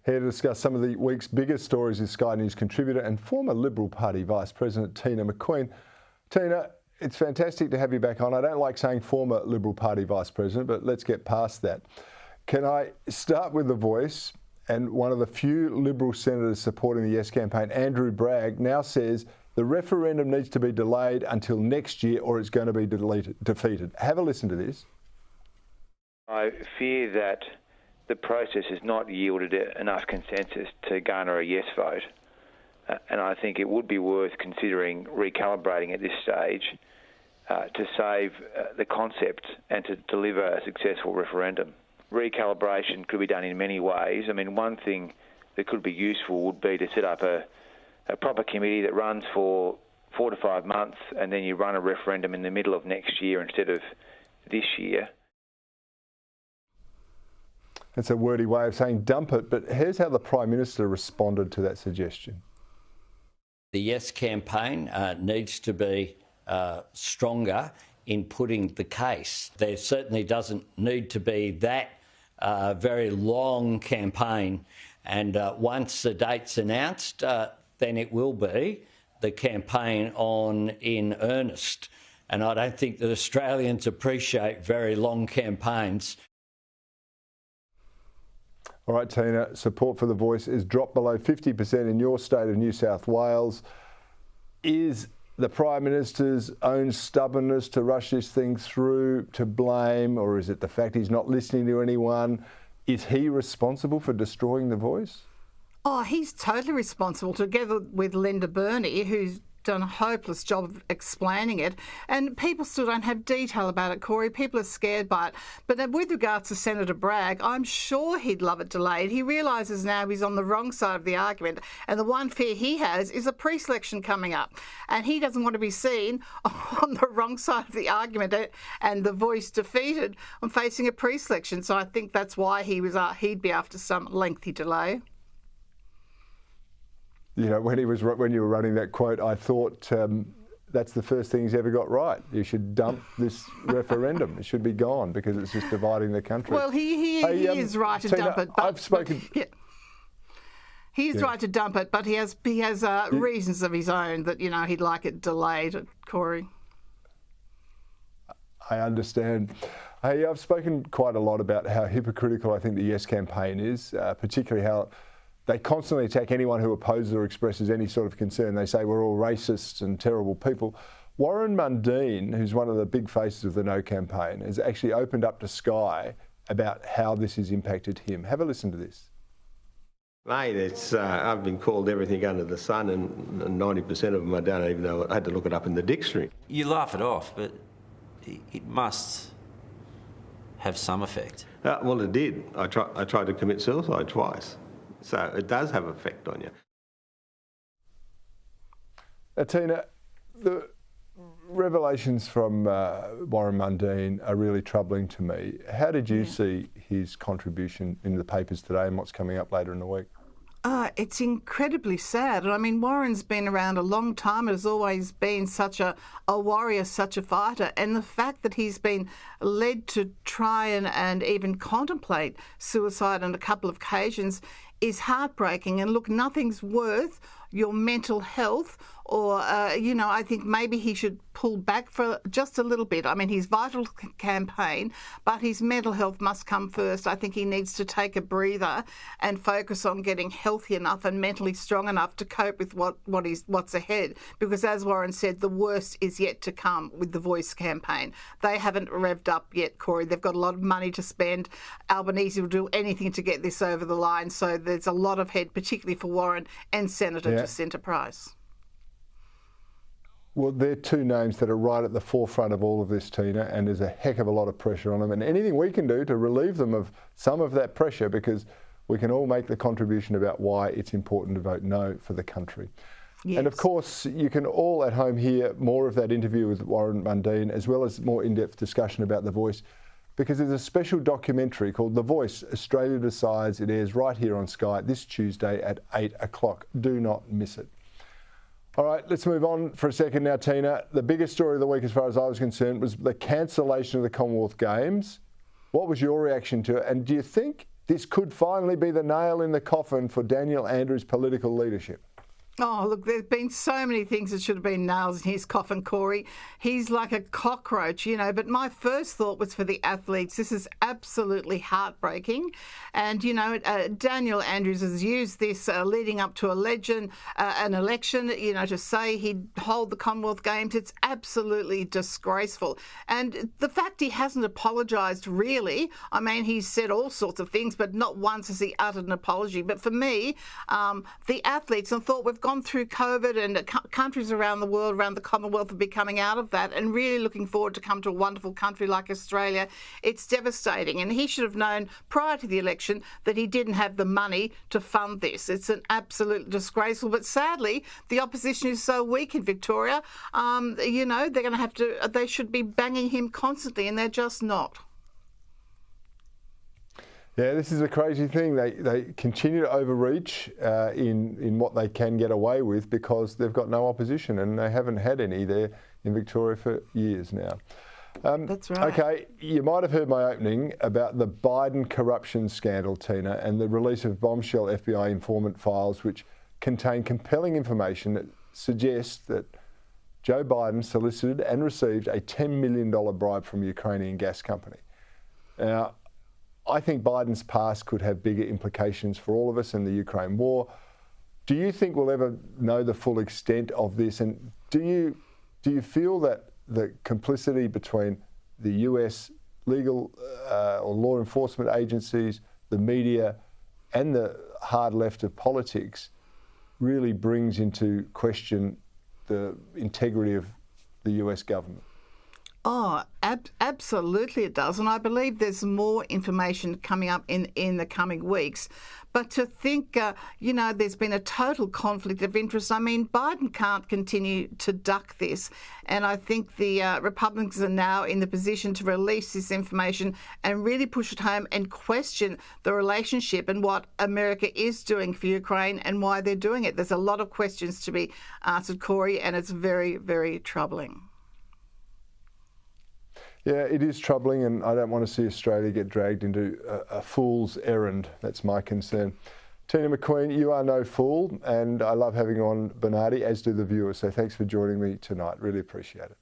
Here to discuss some of the week's biggest stories is Sky News contributor and former Liberal Party Vice President Teena McQueen. Teena, it's fantastic to have you back on. I don't like saying former Liberal Party Vice President, but let's get past that. Can I start with The Voice? And one of the few Liberal senators supporting the Yes campaign, Andrew Bragg, now says the referendum needs to be delayed until next year or it's going to be defeated. Have a listen to this. I fear that the process has not yielded enough consensus to garner a yes vote. And I think it would be worth considering recalibrating at this stage to save the concept and to deliver a successful referendum. Recalibration could be done in many ways. I mean, one thing that could be useful would be to set up a proper committee that runs for 4 to 5 months, and then you run a referendum in the middle of next year instead of this year. That's a wordy way of saying dump it, but here's how the Prime Minister responded to that suggestion. The Yes campaign needs to be stronger in putting the case. There certainly doesn't need to be that very long campaign, and once the date's announced, then it will be the campaign on in earnest. And I don't think that Australians appreciate very long campaigns. All right, Teena, support for The Voice is dropped below 50% in your state of New South Wales. Is the Prime Minister's own stubbornness to rush this thing through to blame, or is it the fact he's not listening to anyone? Is he responsible for destroying The Voice? Oh, he's totally responsible, together with Linda Burney, who's done a hopeless job of explaining it, and people still don't have detail about it, Cory. People are scared by it. But with regards to Senator Bragg, I'm sure he'd love it delayed. He realises now he's on the wrong side of the argument, and the one fear he has is a pre-selection coming up, and he doesn't want to be seen on the wrong side of the argument and The Voice defeated on facing a pre-selection. So I think that's why he'd be after some lengthy delay. You know, when you were running that quote, I thought that's the first thing he's ever got right. You should dump this referendum. It should be gone because it's just dividing the country. Well, he is right to dump it. But, I've spoken. He's right to dump it, but he has reasons of his own that, you know, he'd like it delayed, Cory. I understand. Hey, I've spoken quite a lot about how hypocritical I think the Yes campaign is, particularly how they constantly attack anyone who opposes or expresses any sort of concern. They say we're all racists and terrible people. Warren Mundine, who's one of the big faces of the No campaign, has actually opened up to Sky about how this has impacted him. Have a listen to this. Mate, I've been called everything under the sun, and 90% of them I don't even know. I had to look it up in the dictionary. You laugh it off, but it must have some effect. Well, it did. I tried to commit suicide twice. So it does have an effect on you. Teena, the revelations from Warren Mundine are really troubling to me. How did you see his contribution in the papers today and what's coming up later in the week? It's incredibly sad. I mean, Warren's been around a long time and has always been such a warrior, such a fighter. And the fact that he's been led to try and even contemplate suicide on a couple of occasions is heartbreaking. And look, nothing's worth your mental health or, I think maybe he should pull back for just a little bit. I mean, he's vital campaign, but his mental health must come first. I think he needs to take a breather and focus on getting healthy enough and mentally strong enough to cope with what's ahead. Because as Warren said, the worst is yet to come with the Voice campaign. They haven't revved up yet, Cory. They've got a lot of money to spend. Albanese will do anything to get this over the line. So there's a lot of head, particularly for Warren and Senator Jacinta Price. Well, they're two names that are right at the forefront of all of this, Teena, and there's a heck of a lot of pressure on them. And anything we can do to relieve them of some of that pressure, because we can all make the contribution about why it's important to vote no for the country. Yes. And of course, you can all at home hear more of that interview with Warren Mundine, as well as more in-depth discussion about The Voice, because there's a special documentary called The Voice, Australia Decides. It airs right here on Sky this Tuesday at 8 o'clock. Do not miss it. All right, let's move on for a second now, Teena. The biggest story of the week, as far as I was concerned, was the cancellation of the Commonwealth Games. What was your reaction to it? And do you think this could finally be the nail in the coffin for Daniel Andrews' political leadership? Oh, look, there's been so many things that should have been nails in his coffin, Cory. He's like a cockroach, you know, but my first thought was for the athletes. This is absolutely heartbreaking. And, you know, Daniel Andrews has used this leading up to an election, you know, to say he'd hold the Commonwealth Games. It's absolutely disgraceful. And the fact he hasn't apologised, really, I mean, he's said all sorts of things, but not once has he uttered an apology. But for me, the athletes, I thought we've gone through COVID and countries around the world, around the Commonwealth, will be coming out of that and really looking forward to come to a wonderful country like Australia. It's devastating, and he should have known prior to the election that he didn't have the money to fund this. It's an absolute disgraceful, but sadly the opposition is so weak in Victoria, you know, they're going to have to, they should be banging him constantly, and they're just not. Yeah, this is a crazy thing. They continue to overreach in what they can get away with because they've got no opposition, and they haven't had any there in Victoria for years now. That's right. Okay, you might have heard my opening about the Biden corruption scandal, Teena, and the release of bombshell FBI informant files which contain compelling information that suggests that Joe Biden solicited and received a $10 million bribe from a Ukrainian gas company. Now, I think Biden's past could have bigger implications for all of us in the Ukraine war. Do you think we'll ever know the full extent of this? And do you feel that the complicity between the US legal or law enforcement agencies, the media, and the hard left of politics really brings into question the integrity of the US government? Oh, absolutely it does. And I believe there's more information coming up in the coming weeks. But to think, you know, there's been a total conflict of interest. I mean, Biden can't continue to duck this. And I think the Republicans are now in the position to release this information and really push it home and question the relationship and what America is doing for Ukraine and why they're doing it. There's a lot of questions to be answered, Cory, and it's very, very troubling. Yeah, it is troubling, and I don't want to see Australia get dragged into a fool's errand. That's my concern. Teena McQueen, you are no fool, and I love having you on Bernardi, as do the viewers. So thanks for joining me tonight. Really appreciate it.